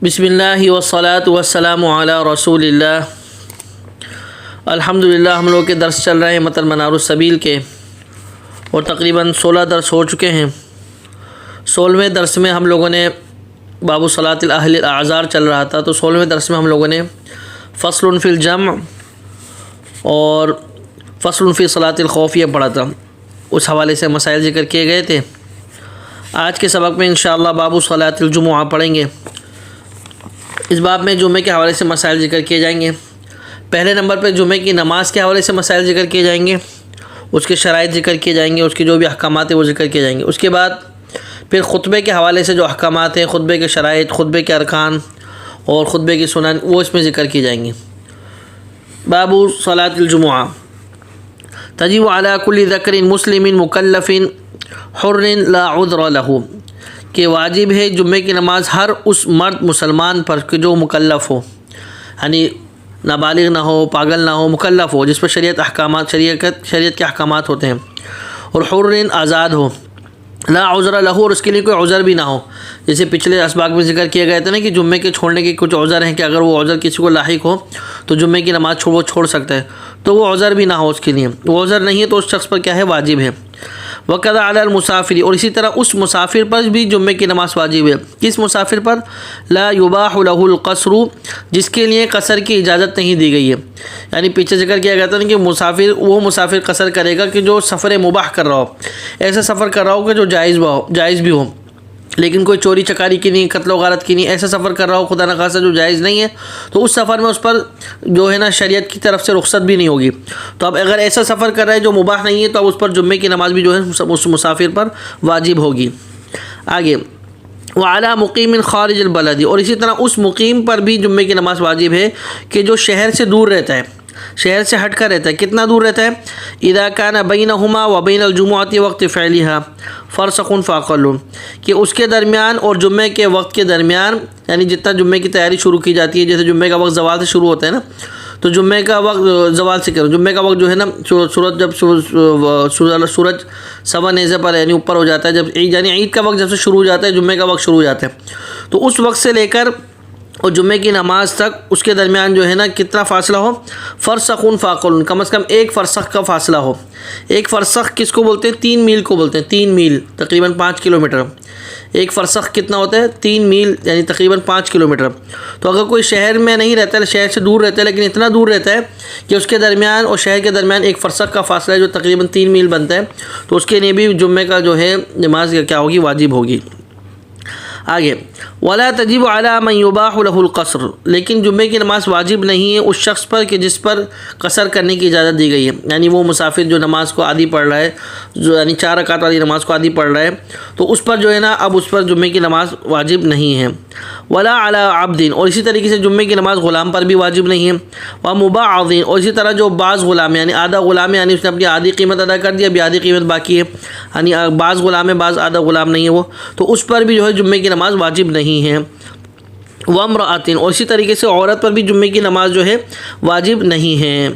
بسم اللہ والصلاة والسلام علی رسول اللہ۔ الحمدللہ ہم لوگ کے درس چل رہے ہیں متن منار السبیل کے، اور تقریباً 16 درس ہو چکے ہیں۔ 16ویں درس میں ہم لوگوں نے باب صلاۃ الاہل الاعذار چل رہا تھا، تو 16ویں درس میں ہم لوگوں نے فصل فی الجمع اور فصل فی صلاۃ الخوف یہ پڑھا تھا، اس حوالے سے مسائل ذکر کیے گئے تھے۔ آج کے سبق میں انشاءاللہ باب صلاۃ الجمعہ پڑھیں گے۔ اس باب میں جمعے کے حوالے سے مسائل ذکر کیے جائیں گے۔ پہلے نمبر پہ جمعے کی نماز کے حوالے سے مسائل ذکر کیے جائیں گے، اس کے شرائط ذکر کیے جائیں گے، اس کے جو بھی احکامات ہیں وہ ذکر کیے جائیں گے۔ اس کے بعد پھر خطبے کے حوالے سے جو احکامات ہیں، خطبے کے شرائط، خطبے کے ارکان اور خطبے کی سنن، وہ اس میں ذکر کی جائیں گے۔ باب صلاۃ الجمعہ تجب علی کل ذکر مسلم مکلف حر لا عذر له، کہ واجب ہے جمعے کی نماز ہر اس مرد مسلمان پر کہ جو مکلف ہو، یعنی نابالغ نہ ہو، پاگل نہ ہو، مکلف ہو، جس پر شریعت کے احکامات ہوتے ہیں، اور حر آزاد ہو، لا عذر لہ، اور اس کے لیے کوئی عذر بھی نہ ہو۔ جیسے پچھلے اسباق میں ذکر کیا گیا تھا نا کہ جمعے کے چھوڑنے کے کچھ عذر ہیں، کہ اگر وہ عذر کسی کو لاحق ہو تو جمعے کی نماز وہ چھوڑ سکتا ہے، تو وہ عذر بھی نہ ہو، اس کے لیے وہ عذر نہیں ہے تو اس شخص پر کیا ہے، واجب ہے۔ وقضا علی المسافر، اور اسی طرح اس مسافر پر بھی جمعے کی نماز واجب ہے۔ کس مسافر پر؟ لا یباح لہ القصر، جس کے لیے قصر کی اجازت نہیں دی گئی ہے۔ یعنی پیچھے ذکر کیا گیا تھا کہ وہ مسافر قصر کرے گا کہ جو سفر مباح کر رہا ہو، ایسا سفر کر رہا ہو کہ جو جائز بھی ہو، لیکن کوئی چوری چکاری کی نہیں، قتل و غارت کی نہیں، ایسا سفر کر رہا ہو خدا نخواستہ جو جائز نہیں ہے، تو اس سفر میں اس پر جو ہے نا شریعت کی طرف سے رخصت بھی نہیں ہوگی۔ تو اب اگر ایسا سفر کر رہا ہے جو مباح نہیں ہے، تو اب اس پر جمعے کی نماز بھی جو ہے اس مسافر پر واجب ہوگی۔ آگے وعلی مقیم خارج البلد، اور اسی طرح اس مقیم پر بھی جمعے کی نماز واجب ہے کہ جو شہر سے دور رہتا ہے، شہر سے ہٹ کر رہتا ہے۔ کتنا دور رہتا ہے؟ اذا کان بینہما وبین الجمعۃ وقت فعلھا فرسخ فاقل، کہ اس کے درمیان اور جمعے کے وقت کے درمیان، یعنی جتنا جمعے کی تیاری شروع کی جاتی ہے، جیسے جمعے کا وقت زوال سے شروع ہوتا ہے نا، تو جمعے کا وقت زوال سے کرو، جمعے کا وقت جو ہے نا سورج جب سورج سوا نیزے پر یعنی اوپر ہو جاتا ہے، جب یعنی عید کا وقت جب سے شروع ہو جاتا ہے، جمعے کا وقت شروع ہو جاتا ہے، تو اس وقت سے لے کر اور جمعے کی نماز تک اس کے درمیان جو ہے نا کتنا فاصلہ ہو؟ فرسخ فاقل، کم از کم ایک فرسخ کا فاصلہ ہو۔ ایک فرسخ کس کو بولتے ہیں؟ 3 میل کو بولتے ہیں۔ 3 میل تقریباً 5 کلومیٹر۔ ایک فرسخ کتنا ہوتا ہے؟ 3 میل یعنی تقریباً 5 کلومیٹر۔ تو اگر کوئی شہر میں نہیں رہتا ہے، شہر سے دور رہتا ہے، لیکن اتنا دور رہتا ہے کہ اس کے درمیان اور شہر کے درمیان ایک فرسخ کا فاصلہ ہے جو تقریباً 3 میل بنتا ہے، تو اس کے لیے بھی جمعے کا جو ہے نماز کیا ہوگی؟ واجب ہوگی۔ آگے ولا تجب علی من یباح له القصر، لیکن جمعے کی نماز واجب نہیں ہے اس شخص پر کہ جس پر قصر کرنے کی اجازت دی گئی ہے۔ یعنی وہ مسافر جو نماز کو عادی پڑھ رہا ہے، جو یعنی 4 رکعت والی نماز کو عادی پڑھ رہا ہے، تو اس پر جو ہے نا اب اس پر جمعے کی نماز واجب نہیں ہے۔ ولا علی عبد، اور اسی طریقے سے جمعے کی نماز غلام پر بھی واجب نہیں ہے۔ ومبعض، اور اسی طرح جو بعض غلام یعنی آدھا غلام، یعنی اس نے اپنی آدھی قیمت ادا کر دی، ابھی آدھی قیمت باقی ہے، یعنی بعض غلام ہے بعض آدھا غلام نہیں ہے وہ، تو اس پر بھی جو ہے جمعے کی نماز واجب نہیں ہے۔ وامرأۃ، اور اسی طریقے سے عورت پر بھی جمعے کی نماز جو ہے واجب نہیں ہے۔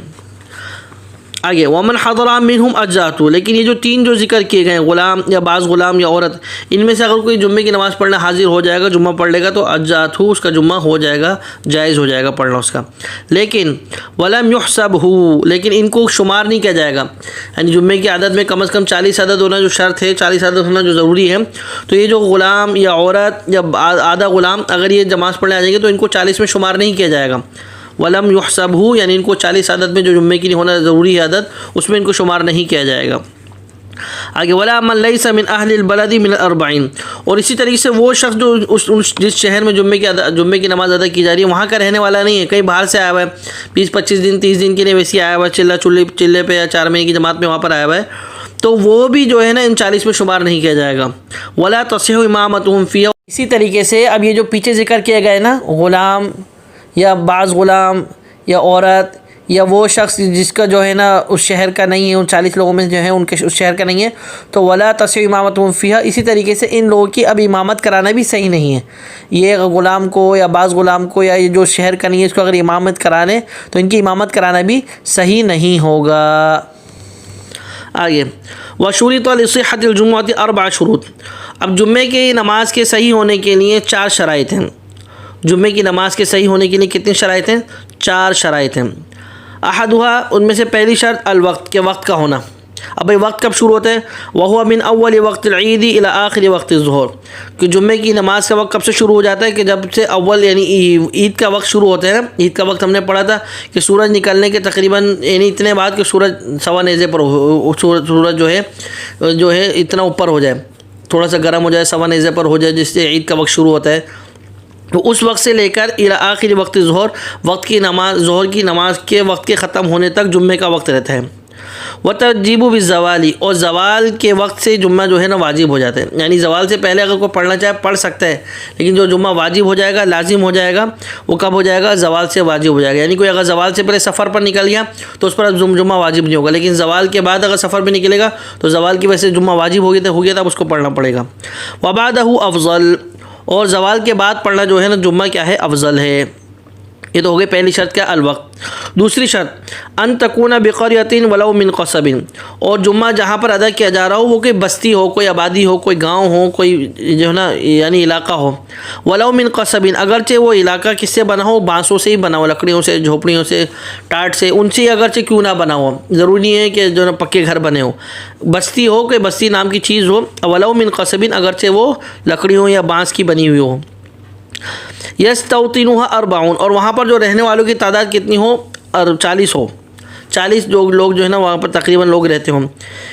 آگے ومن حضر منہم اجزأۃ، لیکن یہ جو 3 جو ذکر کیے گئے، غلام یا بعض غلام یا عورت، ان میں سے اگر کوئی جمعے کی نماز پڑھنا حاضر ہو جائے گا، جمعہ پڑھ لے گا، تو اجزأۃ، اس کا جمعہ ہو جائے گا، جائز ہو جائے گا پڑھنا اس کا۔ لیکن ولم یحسب، لیکن ان کو شمار نہیں کیا جائے گا، یعنی جمعے کی عدد میں کم از کم 40 عدد ہونا جو شرط ہے، 40 عدد ہونا جو ضروری ہے، تو یہ جو غلام یا عورت یا آدھا غلام اگر یہ نماز پڑھنے آ جائیں گے تو ان کو 40 میں شمار نہیں کیا جائے گا۔ ولم یحسب، یعنی ان کو 40 عدد میں جو جمعے کی ہونا ضروری ہے عدد، اس میں ان کو شمار نہیں کیا جائے گا۔ آگے ولا من لیس من اہل البلد من 40، اور اسی طریقے سے وہ شخص جو جس شہر میں جمعے کی نماز ادا کی جا رہی ہے وہاں کا رہنے والا نہیں ہے، کہیں باہر سے آیا ہوا ہے، 20-25 دن 30 دن کے لیے ویسے آیا ہوا ہے، چلے پہ یا 4 مہینے کی جماعت میں وہاں پر آیا ہوا ہے، تو وہ بھی جو ہے نا ان 40 میں شمار نہیں کیا جائے گا۔ ولا تصح امامتهم فیہ، اسی طریقے سے اب یہ جو پیچھے ذکر کیا گیا ہے نا، غلام یا بعض غلام یا عورت یا وہ شخص جس کا جو ہے نا اس شہر کا نہیں ہے، ان 40 لوگوں میں جو ہے ان کے اس شہر کا نہیں ہے، تو ولا تصح امامتهم فیہ، اسی طریقے سے ان لوگوں کی اب امامت کرانا بھی صحیح نہیں ہے۔ یہ غلام کو یا بعض غلام کو یا یہ جو شہر کا نہیں ہے اس کو اگر امامت کرانے تو ان کی امامت کرانا بھی صحیح نہیں ہوگا۔ آگے وشرط لصحۃ الجمعۃ 4 شروط، اب جمعے کی نماز کے صحیح ہونے کے لیے 4 شرائط ہیں۔ جمعے کی نماز کے صحیح ہونے کے لیے کتنی شرائط ہیں؟ 4 شرائط ہیں۔ احدھا، ان میں سے پہلی شرط الوقت، کے وقت کا ہونا۔ اب بھائی وقت کب شروع ہوتا ہے؟ وَهُوَ مِنْ أَوَّلِ وقت العید إِلَى آخِرِ وقت الظُّهْر، کہ جمعے کی نماز کا وقت کب سے شروع ہو جاتا ہے؟ کہ جب سے اول یعنی عید کا وقت شروع ہوتا ہے نا۔ عید کا وقت ہم نے پڑھا تھا کہ سورج نکلنے کے تقریباً یعنی اتنے بعد کہ سورج سوا نیزے پر سورج جو ہے اتنا اوپر ہو جائے، تھوڑا سا گرم ہو جائے، سوا نیزے پر ہو جائے، جس سے عید کا وقت شروع ہوتا ہے، تو اس وقت سے لے کر الی آخر وقت ظہر، وقت کی نماز، ظہر کی نماز کے وقت کے ختم ہونے تک جمعے کا وقت رہتا ہے۔ وتجب بالزوال، اور زوال کے وقت سے جمعہ جو ہے نا واجب ہو جاتا ہے، یعنی زوال سے پہلے اگر کوئی پڑھنا چاہے پڑھ سکتا ہے، لیکن جو جمعہ واجب ہو جائے گا، لازم ہو جائے گا، وہ کب ہو جائے گا؟ زوال سے واجب ہو جائے گا۔ یعنی کوئی اگر زوال سے پہلے سفر پر نکل گیا تو اس پر جمعہ واجب نہیں ہوگا، لیکن زوال کے بعد اگر سفر پہ نکلے گا تو زوال کی وجہ سے جمعہ واجب ہو گیا تھا، اب اس کو پڑھنا پڑے گا۔ وبعدہ افضل، اور زوال کے بعد پڑھنا جو ہے نا جمعہ کیا ہے؟ افضل ہے۔ یہ تو ہو گئی پہلی شرط، کیا؟ الوقت۔ دوسری شرط ان تکون بقریۃ ولو من قصب، اور جمعہ جہاں پر ادا کیا جا رہا ہو وہ کوئی بستی ہو، کوئی آبادی ہو، کوئی گاؤں ہو، کوئی جو ہے نا یعنی علاقہ ہو۔ ولو من قصب، اگرچہ وہ علاقہ کس سے بنا ہو؟ بانسوں سے ہی بنا ہو، لکڑیوں سے، جھوپڑیوں سے، ٹاٹ سے، ان سے اگرچہ کیوں نہ بنا ہو، ضروری ہے کہ جو نا پکے گھر بنے ہو، بستی ہو، کوئی بستی نام کی چیز ہو، ولو من قصب، اگرچہ وہ لکڑیوں یا بانس کی بنی ہوئی ہو۔ یستوطنها 40، اور وہاں پر جو رہنے والوں کی تعداد کتنی ہو؟ 40 ہو، 40 لوگ جو ہے نا وہاں پر تقریباً لوگ رہتے ہوں۔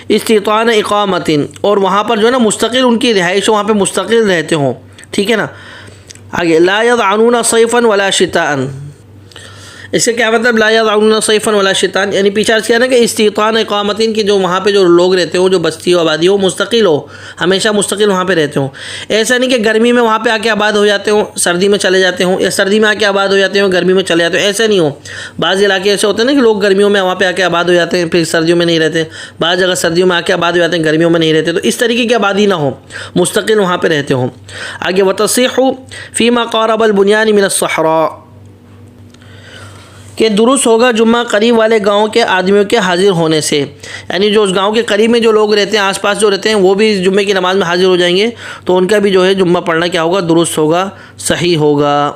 استیطان اقامت، اور وہاں پر جو ہے نا مستقل ان کی رہائش، وہاں پہ مستقل رہتے ہوں، ٹھیک ہے نا۔ آگے لا يضعنون صيفا ولا شتاء، اس کا کیا مطلب؟ لا يضعنون صيفا ولا شتاء، یعنی پیچھے کیا نا کہ استیطان اقامتین کی جو وہاں پہ جو لوگ رہتے ہوں، جو بستی ہو، آبادی ہو، مستقل ہو، ہمیشہ مستقل وہاں پہ رہتے ہوں۔ ایسا نہیں کہ گرمی میں وہاں پہ آ کے آباد ہو جاتے ہوں، سردی میں چلے جاتے ہوں، یا سردی میں آ کے آباد ہو جاتے ہوں، گرمی میں چلے جاتے ہوں، ایسا نہیں ہو۔ بعض علاقے ایسے ہوتے ہیں نا کہ لوگ گرمیوں میں وہاں پہ آ کے آباد ہو جاتے ہیں، پھر سردیوں میں نہیں رہتے، بعض جگہ سردیوں میں آ کے آباد ہو جاتے ہیں، گرمیوں میں نہیں رہتے، تو اس طریقے کی آبادی نہ ہو، مستقل وہاں پہ رہتے ہوں۔ آگے وتصیح فیما قارب البنیان من الصحراء، کہ درست ہوگا جمعہ قریب والے گاؤں کے آدمیوں کے حاضر ہونے سے، یعنی جو اس گاؤں کے قریب میں جو لوگ رہتے ہیں، آس پاس جو رہتے ہیں، وہ بھی جمعے کی نماز میں حاضر ہو جائیں گے، تو ان کا بھی جو ہے جمعہ پڑھنا کیا ہوگا؟ درست ہوگا، صحیح ہوگا۔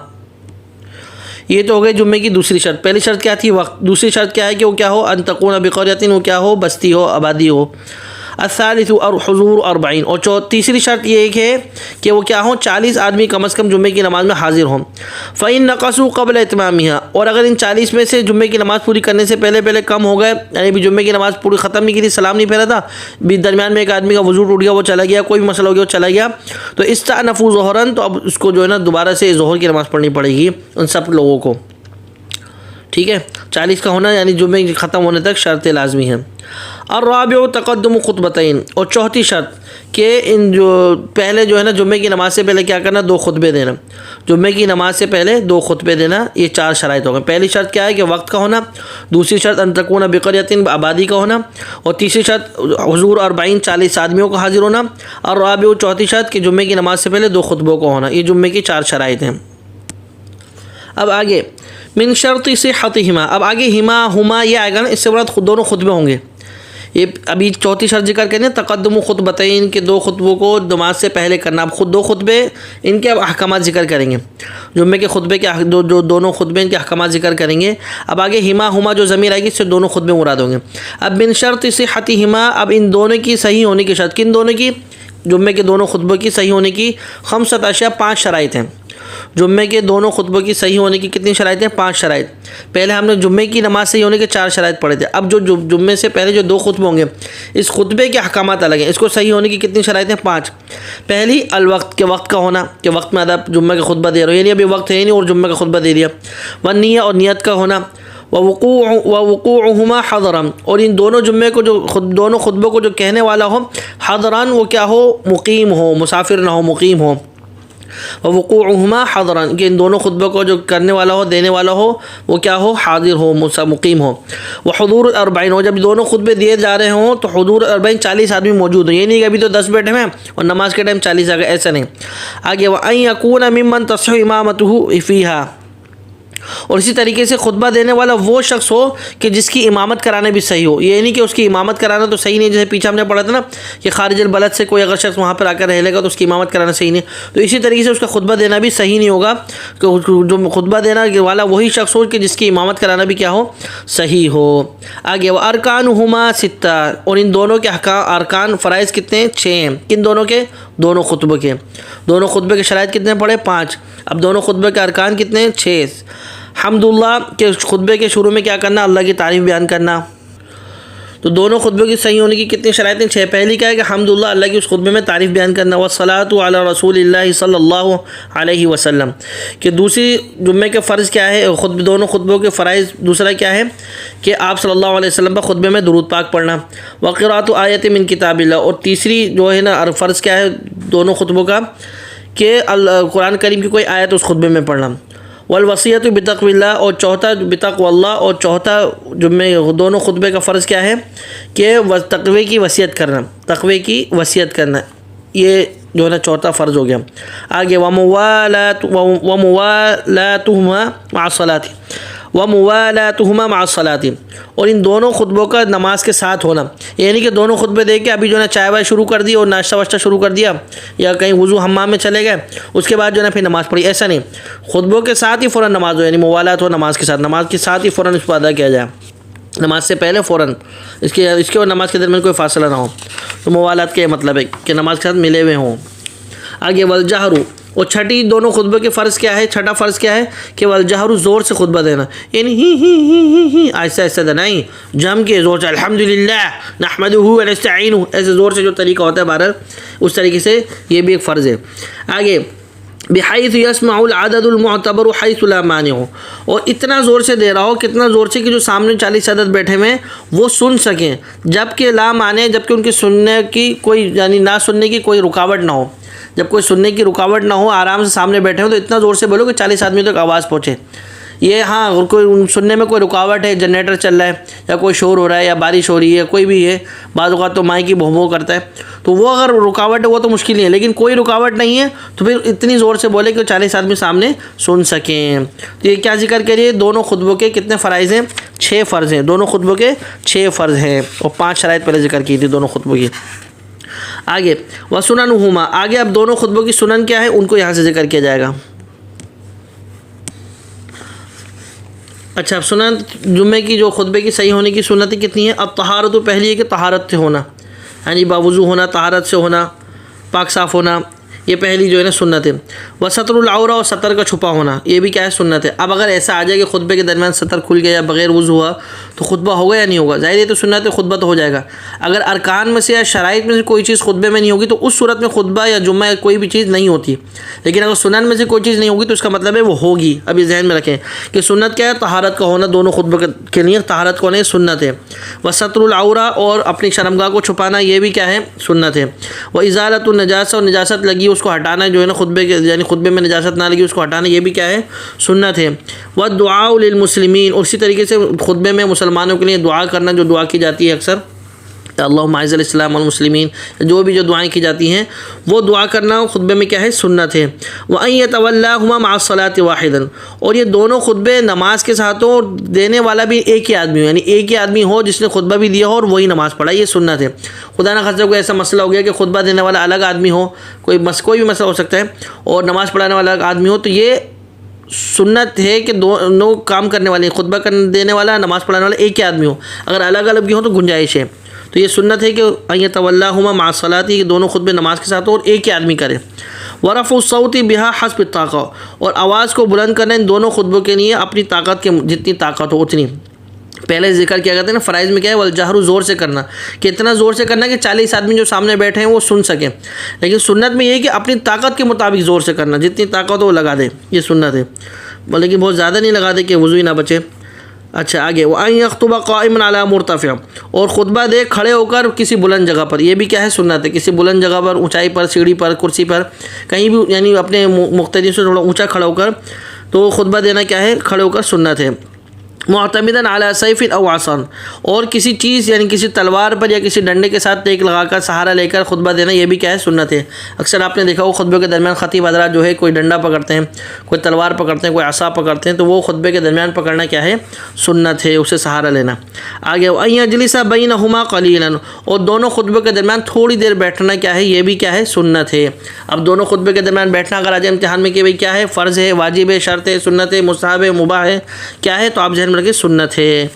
یہ تو ہو گئی جمعے کی دوسری شرط۔ پہلی شرط کیا تھی؟ وقت۔ دوسری شرط کیا ہے کہ وہ کیا ہو؟ ان تکون بقریۃ، وہ کیا ہو؟ بستی ہو، آبادی ہو۔ الثالث حضور 40، اور تیسری شرط یہ ہے کہ وہ کیا ہوں؟ 40 آدمی کم از کم جمعے کی نماز میں حاضر ہوں۔ فإن نقصوا قبل اتمامها، اور اگر ان 40 میں سے جمعے کی نماز پوری کرنے سے پہلے کم ہو گئے، یعنی بھی جمعے کی نماز پوری ختم نہیں کی تھی، سلام نہیں پھیرا تھا، بھی درمیان میں ایک آدمی کا وضو ٹوٹ گیا، وہ چلا گیا، کوئی بھی مسئلہ ہو گیا، وہ چلا گیا، تو استأنفوا ظہرا، تو اب اس کو جو ہے نا دوبارہ سے ظہر کی نماز پڑھنی پڑے گی ان سب لوگوں کو، ٹھیک ہے۔ 40 کا ہونا یعنی جمعے ختم ہونے تک شرط لازمی ہے۔ الرابع تقدم خطبتین، اور چوتھی شرط کہ ان جو پہلے جو ہے نا جمعے کی نماز سے پہلے کیا کرنا؟ 2 خطبے دینا، جمعے کی نماز سے پہلے 2 خطبے دینا۔ یہ 4 شرائط ہو گئے۔ پہلی شرط کیا ہے؟ کہ وقت کا ہونا، دوسری شرط ان تکون بقریۃ، آبادی کا ہونا، اور تیسری شرط حضور 40 40 آدمیوں کا حاضر ہونا، اور الرابع چوتھی شرط کہ جمعے کی نماز سے پہلے 2 خطبوں کا ہونا۔ یہ جمعے کی 4 شرائط ہیں۔ اب آگے من شرط صحتہما، اب آگے ہما یہ آئے گا نا، اس سے مراد دونوں خطبے ہوں گے۔ یہ ابھی چوتھی شرط ذکر کریں تقدم خطبتین کے 2 خطبوں کو نماز سے پہلے کرنا۔ اب خود 2 خطبے ان کے احکامات ذکر کریں گے، جمعے کے خطبے کے جو دونوں خطبے ان کے احکامات ذکر کریں گے۔ اب آگے ہما جو ضمیر آئے گی اس سے دونوں خطبے مراد ہوں گے۔ اب من شرط صحتہما، اب ان دونوں کی صحیح ہونے کی شرط، کن دونوں کی؟ جمعے کے دونوں خطبوں کی صحیح ہونے کی 5 اشیاء، 5 شرائط ہیں۔ جمعے کے دونوں خطبوں کی صحیح ہونے کی کتنی شرائط ہیں؟ 5 شرائط۔ پہلے ہم نے جمعے کی نماز صحیح ہونے کے 4 شرائط پڑھے تھے، اب جو جمعے سے پہلے جو 2 خطبے ہوں گے، اس خطبے کے احکامات الگ ہیں، اس کو صحیح ہونے کی کتنی شرائط ہیں؟ 5۔ پہلی الوقت، کے وقت کا ہونا، کہ وقت میں جمعہ کا خطبہ دے رہے ہو، یعنی ابھی وقت ہے نہیں اور جمعہ کا خطبہ دے دیا۔ والنیہ، اور نیت کا ہونا۔ ووقوعهما حضرا، اور ان دونوں جمعے کو جو دونوں خطبوں کو جو کہنے والا ہو، حضران وہ کیا ہو؟ مقیم ہو، مسافر نہ ہو، مقیم ہو۔ ووقوعهما حضرا، کہ ان دونوں خطبوں کو جو کرنے والا ہو، دینے والا ہو، وہ کیا ہو؟ حاضر ہو، مقیم ہو۔ وحضور 40، اور جب دونوں خطبے دیے جا رہے ہوں تو حضور 40 40 آدمی موجود ہوں، یہ نہیں کہ ابھی تو 10 بیٹھے ہیں اور نماز کے ٹائم 40 آ گئے، ایسا نہیں۔ آگے وَأَن يَكُونَ مِمَّن تَصِحُّ إِمَامَتُهُ فِيهَا، اور اسی طریقے سے خطبہ دینے والا وہ شخص ہو کہ جس کی امامت کرانا بھی صحیح ہو. یہ نہیں کہ اس کی امامت کرانا تو صحیح نہیں, جیسے پیچھے ہم نے پڑھا تھا نا کہ خارج البلد سے کوئی اگر شخص وہاں پر آ کر رہ لے گا تو اس کی امامت کرانا صحیح نہیں. تو اسی طریقے سے اس کا خطبہ دینا بھی صحیح نہیں ہوگا کہ جو خطبہ دینا والا وہی شخص ہو کہ جس کی امامت کرانا بھی کیا ہو, صحیح ہو. آگے وہ ارکانہما ستہ, اور ان دونوں کے ارکان فرائض کتنے ہیں؟ 6 ہیں. کن دونوں کے؟ دونوں خطبے کے. دونوں خطبے کے شرائط کتنے پڑے؟ 5. اب دونوں خطبے کے ارکان کتنے ہیں؟ 6. حمد اللہ کے خطبے کے شروع میں کیا کرنا؟ اللہ کی تعریف بیان کرنا. تو دونوں خطبے کی صحیح ہونے کی کتنی شرائطیں؟ 6. پہلی کیا ہے کہ حمد اللہ, اللہ کی اس خطبے میں تعریف بیان کرنا. والصلاۃ علی رسول اللہ صلی اللہ علیہ وسلم, کہ دوسری جمعے کے فرض کیا ہے؟ دونوں خطبوں کے فرائض دوسرا کیا ہے کہ آپ صلی اللہ علیہ وسلم پر خطبے میں درود پاک پڑھنا. وقراءۃ آیت من کتاب اللہ, اور تیسری جو ہے نا فرض کیا ہے دونوں خطبوں کا کہ قرآن کریم کی کوئی آیت اس خطبے میں پڑھنا. والوصیۃ بتقوی اللہ, اور چوتھا بتقوی اللہ, اور چوتھا جمعے دونوں خطبے کا فرض کیا ہے کہ تقوی کی وصیت کرنا. تقوی کی وصیت کرنا, یہ جو ہے نا چوتھا فرض ہو گیا. آگے وموالاتہما مع الصلاۃ, اور ان دونوں خطبوں کا نماز کے ساتھ ہونا. یعنی کہ دونوں خطبے دے کے ابھی جو ہے نا چائے وائے شروع کر دی اور ناشتہ واشتہ شروع کر دیا, یا کہیں وضو حمام میں چلے گئے, اس کے بعد جو ہے نا پھر نماز پڑھی, ایسا نہیں. خطبوں کے ساتھ ہی فوراً نماز ہو, یعنی موالات ہو نماز کے ساتھ, نماز کے ساتھ ہی فوراً اس کو ادا کیا جائے, نماز سے پہلے فوراً, اس کے اور نماز کے درمیان کوئی فاصلہ نہ ہو. تو موالات کا یہ مطلب ہے کہ نماز کے ساتھ ملے ہوئے ہوں. آگے والجہر, اور چھٹی دونوں خطبے کے فرض کیا ہے؟ چھٹا فرض کیا ہے کہ والجہر, زور سے خطبہ دینا, یعنی ہی آہستہ آہستہ دینا, نہیں جم کے زور سے الحمدللہ نحمدہ ونستعینہ, ایسے زور سے جو طریقہ ہوتا ہے بہرحال اس طریقے سے یہ بھی ایک فرض ہے. آگے بحیث یسمع العدد المعتبر حیث لا مانع, اور اتنا زور سے دے رہا ہو, کتنا زور سے کہ جو سامنے 40 عدد بیٹھے ہوئے وہ سن سکیں, جبکہ لا مانع, جبکہ ان کے سننے کی کوئی یعنی نہ سننے کی کوئی رکاوٹ نہ ہو. جب کوئی سننے کی رکاوٹ نہ ہو, آرام سے سامنے بیٹھے ہو, تو اتنا زور سے بولو کہ 40 آدمیوں تک آواز پہنچے. یہ ہاں کوئی سننے میں کوئی رکاوٹ ہے, جنریٹر چل رہا ہے یا کوئی شور ہو رہا ہے یا بارش ہو رہی ہے, کوئی بھی ہے, بعض اوقات تو مائی کی بھو بھو کرتا ہے, تو وہ اگر رکاوٹ ہے وہ تو مشکل نہیں ہے, لیکن کوئی رکاوٹ نہیں ہے تو پھر اتنی زور سے بولے کہ 40 آدمی سامنے سن سکیں. تو یہ کیا ذکر کریے؟ دونوں خطبوں کے کتنے فرائض ہیں؟ 6 فرض ہیں. دونوں خطبوں کے 6 فرض ہیں, اور 5 شرائط پہلے ذکر کی تھی دونوں خطبوں کی. آگے وسننہما, آگے اب دونوں خطبوں کی سنن کیا ہے ان کو یہاں سے ذکر کیا جائے گا. اچھا, اب سنن جمعے کی جو خطبے کی صحیح ہونے کی سنتیں کتنی ہیں؟ اب طہارت پہلی ہے کہ طہارت سے ہونا, یعنی باوضو ہونا, طہارت سے ہونا, پاک صاف ہونا, یہ پہلی جو ہے نا سنت ہے. وستر العورہ, اور سطر کا چھپا ہونا, یہ بھی کیا ہے؟ سنت ہے. اب اگر ایسا آ جائے کہ خطبے کے درمیان سطر کھل گیا یا بغیر وضو ہوا تو خطبہ ہوگا یا نہیں ہوگا؟ ظاہر ہے تو سنت ہے, خطبہ تو ہو جائے گا. اگر ارکان میں سے یا شرائط میں سے کوئی چیز خطبے میں نہیں ہوگی تو اس صورت میں خطبہ یا جمعہ یا کوئی بھی چیز نہیں ہوتی. لیکن اگر سنن میں سے کوئی چیز نہیں ہوگی تو اس کا مطلب ہے وہ ہوگی. اب یہ ذہن میں رکھیں کہ سنت کیا ہے؟ طہارت کا ہونا. دونوں خطبے کے لیے طہارت کو نہیں سنت ہے. وستر العورہ, اور اپنی شرمگاہ کو چھپانا, یہ بھی کیا ہے؟ سنت ہے. وازالۃ النجاسہ, اور نجاست لگی اس کو ہٹانا جو ہے نا خطبے کے, یعنی خطبے میں نجاست نہ لگی اس کو ہٹانا, یہ بھی کیا ہے؟ سنت ہے. والدعاء للمسلمین, اور اسی طریقے سے خطبے میں مسلمانوں کے لیے دعا کرنا, جو دعا کی جاتی ہے اکثر اللہم اعز الاسلام والمسلمین, جو بھی جو دعائیں کی جاتی ہیں وہ دعا کرنا خطبے میں کیا ہے؟ سنت ہے. وَأَن يَتَوَلَّاهُمَا مَعَ الصَّلَاةِ وَاحِدًا, اور یہ دونوں خطبے نماز کے ساتھ ہوں, اور دینے والا بھی ایک ہی آدمی ہو, یعنی ایک ہی آدمی ہو جس نے خطبہ بھی دیا ہو اور وہی نماز پڑھا, یہ سنت ہے. خدا نہ خاصہ کوئی ایسا مسئلہ ہو گیا کہ خطبہ دینے والا الگ آدمی ہو, کوئی بھی مسئلہ ہو سکتا ہے, اور نماز پڑھانے والا الگ آدمی ہو, تو یہ سنت ہے کہ دونوں کام کرنے والے, خطبہ دینے والا نماز پڑھانے والا ایک ہی آدمی ہو. اگر الگ الگ بھی ہو تو گنجائش ہے. تو یہ سنت ہے کہ ان یتولاہما مع الصلاۃ, کہ دونوں خطبے نماز کے ساتھ ہو اور ایک ہی آدمی کرے. ورفع الصوت بها حسب الطاقہ, اور آواز کو بلند کرنا ان دونوں خطبوں کے لیے اپنی طاقت کے جتنی طاقت ہو اتنی. پہلے ذکر کیا کرتے ہیں نا فرائض میں کیا ہے؟ والجہر, زور سے کرنا, کہ اتنا زور سے کرنا کہ 40 آدمی جو سامنے بیٹھے ہیں وہ سن سکیں. لیکن سنت میں یہ ہے کہ اپنی طاقت کے مطابق زور سے کرنا, جتنی طاقت ہو وہ لگا دے, یہ سنت ہے. لیکن بہت زیادہ نہیں لگا دے کہ وضو ہی نہ بچے. اچھا آگے وَأَن يَخْطُبَ قَائِمًا عَلَى مُرْتَفِعٍ, اور خطبہ دے کھڑے ہو کر کسی بلند جگہ پر, یہ بھی کیا ہے؟ سنت ہے. کسی بلند جگہ پر, اونچائی پر, سیڑھی پر, کرسی پر, کہیں بھی, یعنی اپنے مقتدی سے تھوڑا اونچا کھڑا ہو کر تو خطبہ دینا کیا ہے؟ کھڑے ہو کر سنت ہے. معتمدن علی سیف او عصا، اور کسی چیز یعنی کسی تلوار پر یا کسی ڈنڈے کے ساتھ ٹیک لگا کر سہارا لے کر خطبہ دینا، یہ بھی کیا ہے سنت ہے۔ اکثر آپ نے دیکھا وہ خطبے کے درمیان خطیب حضرات جو ہے کوئی ڈنڈا پکڑتے ہیں، کوئی تلوار پکڑتے ہیں، کوئی عصا پکڑتے ہیں، تو وہ خطبے کے درمیان پکڑنا کیا ہے سنت ہے، اسے سہارا لینا۔ آگے ان یجلس بینہما قلیلا، اور دونوں خطبے کے درمیان تھوڑی دیر بیٹھنا کیا ہے، یہ بھی کیا ہے سنت ہے۔ اب دونوں خطبے کے درمیان بیٹھنا اگر آ جائے امتحان میں کہ بھئی کیا ہے فرض ہے، واجب ہے، شرط ہے، سنت ہے، مستحب ہے، مباح ہے، کیا ہے، تو آپ ذہن میں رکھیں سنت ہے۔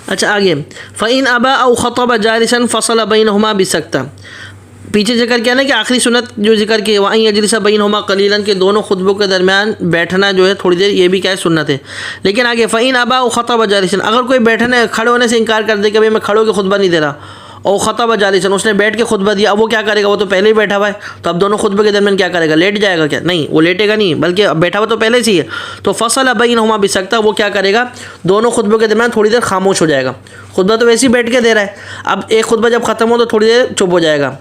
اچھا آگے فَإِنْ أَبَى أَوْ خَطَبَ جَالِسًا فَصَلَ بَيْنَهُمَا بِسَكْتَةٍ، پیچھے ذکر کیا نا کہ آخری سنت جو ذکر کی وَأَنْ يَجْلِسَ بَيْنَهُمَا قَلِيلًا، کہ دونوں خطبوں کے درمیان بیٹھنا جو ہے تھوڑی دیر، یہ بھی کیا ہے سنت ہے۔ لیکن آگے فَإِنْ أَبَى أَوْ خَطَبَ جَالِسًا، اگر کوئی بیٹھنے کھڑے ہونے سے انکار کر دے کہ بھئی میں کھڑے ہو کے خطبہ نہیں دے رہا، اور خطبہ جالساً، اس نے بیٹھ کے خطبہ دیا، اب وہ کیا کرے گا، وہ تو پہلے ہی بیٹھا ہوا ہے، تو اب دونوں خطبے کے درمیان کیا کرے گا، لیٹ جائے گا کیا؟ نہیں، وہ لیٹے گا نہیں، بلکہ بیٹھا ہوا تو پہلے سے ہی ہے، تو فصل بینہما بسکتہ، وہ کیا کرے گا دونوں خطبوں کے درمیان تھوڑی دیر خاموش ہو جائے گا۔ خطبہ تو ویسے ہی بیٹھ کے دے رہا ہے، اب ایک خطبہ جب ختم ہو تو تھوڑی دیر چپ ہو جائے گا،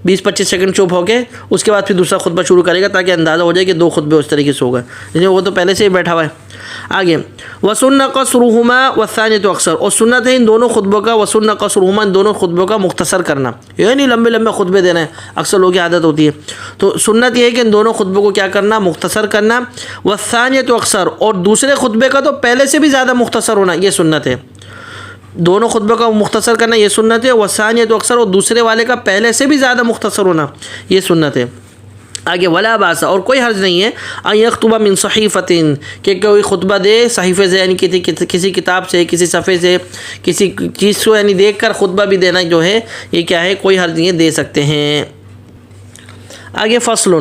20-25 سیکنڈ چپ ہو کے اس کے بعد پھر دوسرا خطبہ شروع کرے گا، تاکہ اندازہ ہو جائے کہ دو خطبے اس طریقے سے ہو گئے، لیکن وہ تو پہلے سے ہی بیٹھا ہوا ہے۔ آگے وسن قصرهما والثانیۃ اکثر، اور سنت ہے ان دونوں خطبوں کا، وسن قصرهما، ان دونوں خطبوں کا مختصر کرنا، یعنی لمبے لمبے خطبے دینا ہے، اکثر لوگوں کی عادت ہوتی ہے، تو سنت یہ ہے کہ ان دونوں خطبوں کو کیا کرنا، مختصر کرنا۔ والثانیۃ اکثر، اور دوسرے خطبے کا تو پہلے سے بھی زیادہ مختصر ہونا، یہ سنت ہے۔ دونوں خطبوں کا مختصر کرنا یہ سنت ہے، والثانیۃ اکثر، اور دوسرے والے کا پہلے سے بھی زیادہ مختصر ہونا یہ سنت ہے۔ آگے ولا باس، اور کوئی حرج نہیں ہے، ان یخطب من صحیفۃ، کہ کوئی خطبہ دے صحیفے سے، یعنی کسی کتاب سے، کسی صفحے سے، کسی چیز کو یعنی دیکھ کر خطبہ بھی دینا جو ہے یہ کیا ہے، کوئی حرج نہیں ہے، دے سکتے ہیں۔ آگے فصل،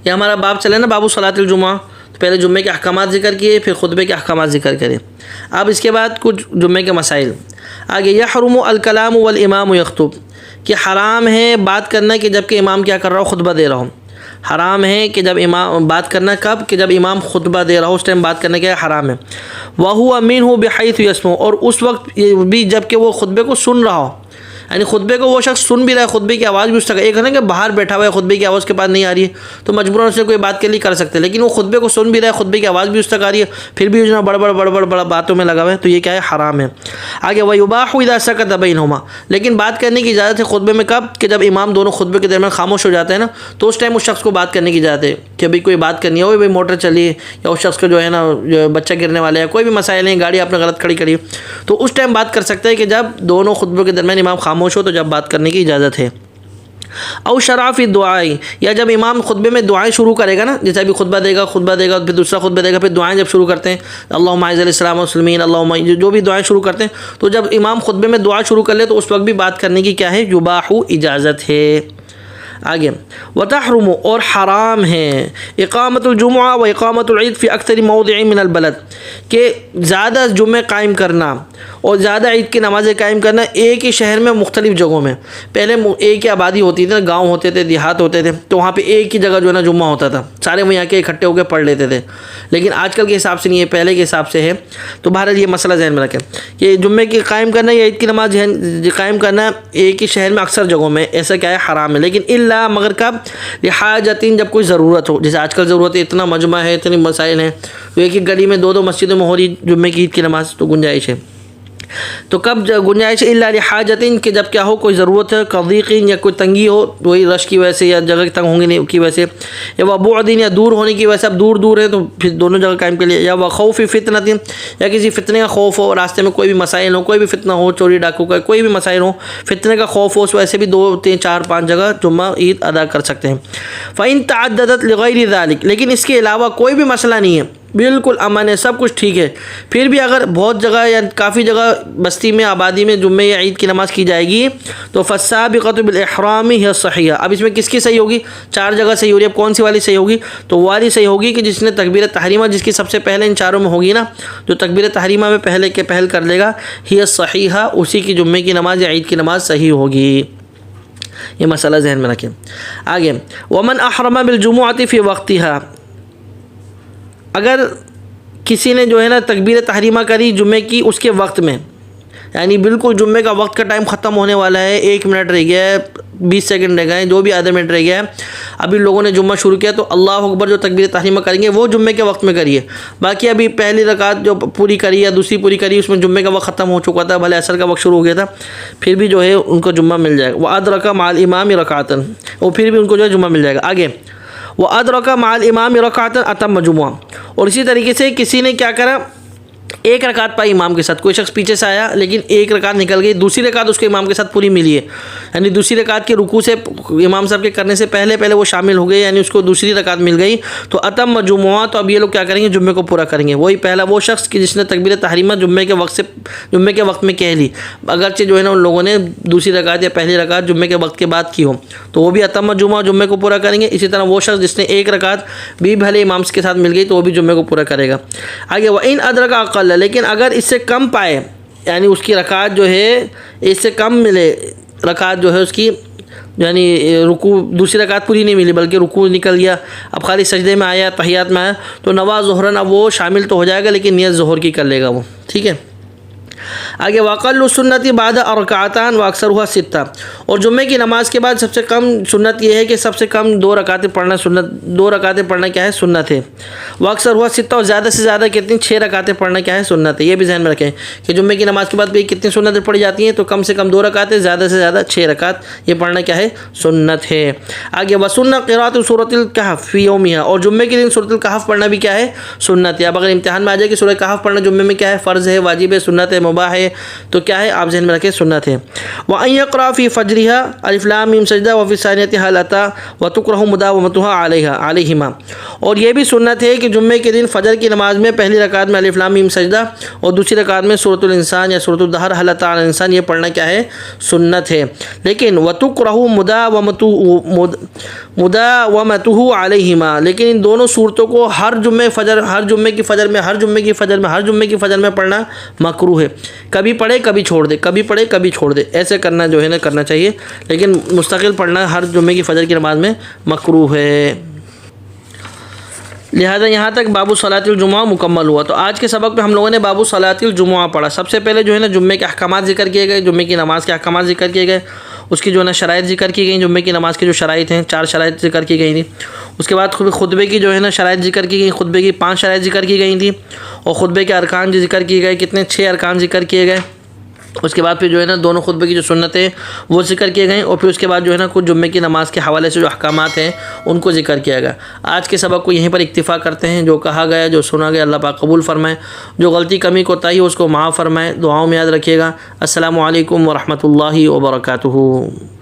یہ ہمارا باب چلے نا باب صلاۃ الجمعہ، تو پہلے جمعے کے احکامات ذکر کیے، پھر خطبے کے احکامات ذکر کرے، اب اس کے بعد کچھ جمعے کے مسائل۔ آگے یحرم الکلام والامام یخطب، کہ حرام ہے بات کرنا کہ جب کہ امام کیا کر رہا ہو، خطبہ دے رہا ہو۔ حرام ہے کہ جب امام بات کرنا، کب کہ جب امام خطبہ دے رہا ہو، اس ٹائم بات کرنا کیا حرام ہے۔ وَهُوَ مِنْهُ بِحَيْثُ يَسْمُعُ، اور اس وقت بھی جب کہ وہ خطبے کو سن رہا ہو، یعنی خطبے کو وہ شخص سن بھی رہا ہے، خطبے کی آواز بھی اس تک، ایک ہے نا کہ باہر بیٹھا ہوا ہے، خطبے کی آواز کے پاس نہیں آ رہی ہے تو مجبوراً اس نے کوئی بات کے لیے کر سکتے ہیں، لیکن وہ خطبے کو سن بھی رہا ہے، خطبے کی آواز بھی اس تک آ رہی ہے، پھر بھی جو بڑبڑ باتوں میں لگا ہوا ہے، تو یہ کیا ہے حرام ہے۔ آگے وَيُبَاحُ إِذَا سَكَتَ بَيْنَهُمَا، لیکن بات کرنے کی اجازت ہے خطبے میں کب، کہ جب امام دونوں خطبے کے درمیان خاموش ہو جاتا ہے نا، تو اس ٹائم اس شخص کو بات کرنے کی اجازت ہے کہ بھئی کوئی بات کرنی ہے، بھئی موٹر چلی ہے، یا اس شخص کا جو ہے نا بچہ گرنے والا ہے، کوئی بھی مسائل ہیں، گاڑی آپ نے غلط کھڑی کری، تو اس ٹائم بات کر سکتا ہے کہ جب دونوں خطبوں کے درمیان امام خاموش ہو، تو جب بات کرنے کی اجازت ہے۔ او شرافی دعائیں، یا جب امام خطبے میں دعائیں شروع کرے گا نا، جیسے ابھی خطبہ دے گا پھر دوسرا خطبہ دے گا، پھر دعائیں جب شروع کرتے ہیں، اللہم اعز الاسلام والمسلمین، اللہم، جو بھی دعائیں شروع کرتے ہیں، تو جب امام خطبے میں دعا شروع کر لے تو اس وقت بھی بات کرنے کی کیا ہے، یباح، اجازت ہے۔ آگے وتحرم، اور حرام ہے اقامت الجمعہ و اقامت العید فی اکثر موضع من البلد، کہ زیادہ جمعے قائم کرنا اور زیادہ عید کی نمازیں قائم کرنا ایک ہی شہر میں مختلف جگہوں میں۔ پہلے ایک ہی آبادی ہوتی تھی نا، گاؤں ہوتے تھے، دیہات ہوتے تھے، تو وہاں پہ ایک ہی جگہ جو ہے نا جمعہ ہوتا تھا، سارے وہاں کے اکٹھے ہو کے پڑھ لیتے تھے، لیکن آج کل کے حساب سے نہیں ہے، پہلے کے حساب سے ہے۔ تو بہرحال یہ مسئلہ ذہن میں رکھیں کہ جمعے کی قائم کرنا یا عید کی نماز قائم کرنا ایک ہی شہر میں اکثر جگہوں میں، ایسا کیا ہے حرام ہے، لیکن الا مگر کب، لحاجتین، جب کوئی ضرورت ہو، جیسے آج کل ضرورت ہے، اتنا مجمع ہے، اتنی مسائل ہیں، تو ایک ہی گلی میں دو مسجدوں میں ہو رہی جمعے کی عید کی نماز، تو گنجائش ہے۔ تو کب گنجائش الا لحاجتین، کہ جب کیا ہو، کوئی ضرورت ہے، کضیقین، یا کوئی تنگی ہو، وہی رش کی وجہ سے یا جگہ تنگ ہونے کی وجہ سے، یا وبعدین، یا دور ہونے کی وجہ سے، اب دور ہے تو پھر دونوں جگہ قائم کر لیا، یا وخوف فتنۃ، یا کسی فتنے کا خوف ہو، راستے میں کوئی بھی مسائل ہو، کوئی بھی فتنہ ہو، چوری ڈاکو کا کوئی بھی مسائل ہو، فتنے کا خوف ہو، اس وجہ سے بھی 2 3 4 5 جگہ جمعہ عید ادا کر سکتے ہیں۔ فإن تعددت لغیر ذلک، لیکن اس کے علاوہ کوئی بھی مسئلہ نہیں ہے، بالکل امن ہے، سب کچھ ٹھیک ہے، پھر بھی اگر بہت جگہ یا کافی جگہ بستی میں، آبادی میں جمعے یا عید کی نماز کی جائے گی، تو فالسابقۃ بالاحرام ہی الصحیحہ، اب اس میں کس کی صحیح ہوگی، 4 جگہ صحیح ہو رہی ہے، اب کون سی والی صحیح ہوگی، تو وہ والی صحیح ہوگی کہ جس نے تکبیر تحریمہ، جس کی سب سے پہلے ان چاروں میں ہوگی نا، جو تکبیر تحریمہ میں پہل کر لے گا، ہی الصحیحہ، اسی کی جمعے کی نماز یا عید کی نماز صحیح ہوگی۔ یہ مسئلہ ذہن میں رکھیں۔ آگے ومن احرم بالجمعۃ فی وقتها، اگر کسی نے جو ہے نا تکبیر تحریمہ کری جمعے کی اس کے وقت میں، یعنی بالکل جمعے کا وقت کا ٹائم ختم ہونے والا ہے، 1 منٹ رہ گیا ہے، 20 سیکنڈ رہ گئے ہیں، جو بھی آدھا منٹ رہ گیا ہے، ابھی لوگوں نے جمعہ شروع کیا تو اللہ اکبر جو تکبیر تحریمہ کریں گے وہ جمعے کے وقت میں کریے. باقی ابھی پہلی رکعت جو پوری کری یا دوسری پوری کری اس میں جمعے کا وقت ختم ہو چکا تھا، بھلے عصر کا وقت شروع ہو گیا تھا، پھر بھی جو ہے ان کو جمعہ مل جائے گا. وَأَدْرَكَ مَعَ الْإِمَامِ رَكْعَةً، وہ پھر بھی ان کو جو ہے جمعہ مل جائے گا. آگے وَأَدْرَكَ مَعَ الْإِمَامِ رَكْعَةً أَتَمَّ جُمُعَةً. اور اسی طریقے سے کسی نے کیا کرا، ایک رکعت پائی امام کے ساتھ، کوئی شخص پیچھے سے آیا لیکن ایک رکعت نکل گئی، دوسری رکعت اس کے امام کے ساتھ پوری ملی ہے، یعنی دوسری رکعت کے رکوع سے امام صاحب کے کرنے سے پہلے وہ شامل ہو گئے، یعنی اس کو دوسری رکعت مل گئی تو اتم جمعہ. تو اب یہ لوگ کیا کریں گے، جمعے کو پورا کریں گے. وہی پہلا وہ شخص کہ جس نے تکبیر تحریمہ جمعے کے وقت میں کہہ لی، اگرچہ جو ہے نا ان لوگوں نے دوسری رکعت یا پہلی رکعت جمعے کے وقت کے بعد کی ہو تو وہ بھی اتم جمعہ جمعے کو پورا کریں گے. اسی طرح وہ شخص جس نے ایک رکعت بھی بھلے امام کے ساتھ مل گئی تو وہ بھی جمعے کو پورا کرے گا. آگے وَإِنْ أَدْرَكَ أَقَلَّ، لیکن اگر اس سے کم پائے، یعنی اس کی رکعت جو ہے اس سے کم ملے، رکعت جو ہے اس کی یعنی رکوع دوسری رکعت پوری نہیں ملی بلکہ رکوع نکل گیا، اب خالی سجدے میں آیا، تحیات میں آیا تو نوا ظہرن، اب وہ شامل تو ہو جائے گا لیکن نیت ظہر کی کر لے گا وہ. ٹھیک ہے. آگے وَأَقَلُّ سُنَّتِ بَعْدَ أَرْكَعَتَانِ وَأَكْثَرُهَا 6. اور جمعے کی نماز کے بعد سب سے کم سنت یہ ہے کہ سب سے کم 2 رکعتیں پڑھنا سنت، 2 رکعتیں پڑھنا کیا ہے، سنت ہے. وَأَكْثَرُهَا 6، اور زیادہ سے زیادہ کتنی، 6 رکعتیں پڑھنا کیا ہے، سنت ہے. یہ بھی ذہن میں رکھیں کہ جمعے کی نماز کے بعد بھی کتنی سنتیں پڑھی جاتی ہیں، تو کم سے کم 2 رکعتیں، زیادہ سے زیادہ 6 رکعت یہ پڑھنا کیا ہے، سنت ہے. آگے وَسُنَّةُ قِرَاءَةُ سُورَةِ الْكَهْفِ فِي يَوْمِهَا، اور جمعے کے دن سورۃ الکہف پڑھنا بھی کیا ہے، سنت ہے. اب اگر امتحان میں آ جائے کہ سورۃ کہف پڑھنا جمعے میں کیا ہے، فرض ہے، واجب ہے، سنت ہے، مباح ہے، تو کیا ہے آپ ذہن میں رکھیں، سنت ہے. وَأَن يَقْرَأَ فِي فَجْرِهَا أَلِف لام میم سجدہ وفی ثانیتها هَلْ أَتَىٰ وَتُكْرَهُ مُدَاوَمَتُهَا عَلَيْهِمَا. اور یہ بھی سنت ہے کہ جمعے کے دن فجر کی نماز میں پہلی رکعت میں الف لام میم سجدہ اور دوسری رکعت میں سورۃ الانسان یا سورۃ الدہر هَلْ أَتَىٰ عَلَى الْإِنسان یہ پڑھنا کیا ہے، سنت ہے. لیکن وَتُكْرَهُ مُدَاوَمَتُهُ عَلَيْهِمَا، لیکن ان دونوں صورتوں کو ہر جمعے کی فجر میں پڑھنا مکروہ ہے. کبھی پڑھے کبھی چھوڑ دے، کبھی پڑھے کبھی چھوڑ دے، ایسے کرنا جو ہے نا کرنا چاہیے، لیکن مستقل پڑھنا ہر جمعے کی فجر کی نماز میں مکروہ ہے. لہذا یہاں تک باب صلاۃ الجمعہ مکمل ہوا. تو آج کے سبق میں ہم لوگوں نے باب صلاۃ الجمعہ پڑھا. سب سے پہلے جو ہے نا جمعے کے احکامات ذکر کیے گئے، جمعے کی نماز کے احکامات ذکر کیے گئے، اس کی جو ہے نا شرائط ذکر کی گئی، جمعے کی نماز کی جو شرائط ہیں 4 شرائط ذکر کی گئی تھیں. اس کے بعد خطبے کی جو ہے نا شرائط ذکر کی گئی، خطبے کی 5 شرائط ذکر کی گئی تھیں، اور خطبے کے ارکان جو ذکر کیے گئے کتنے، 6 ارکان ذکر کیے گئے. اس کے بعد پھر جو ہے نا دونوں خطبے کی جو سنتیں وہ ذکر کیے گئے، اور پھر اس کے بعد جو ہے نا کچھ جمعے کی نماز کے حوالے سے جو احکامات ہیں ان کو ذکر کیا گیا. آج کے سبق کو یہیں پر اکتفا کرتے ہیں. جو کہا گیا، جو سنا گیا، اللہ پاک قبول فرمائے. جو غلطی کمی کوتاہی اس کو معاف فرمائے. دعاؤں میں یاد رکھیے گا. السلام علیکم ورحمۃ اللہ وبرکاتہ.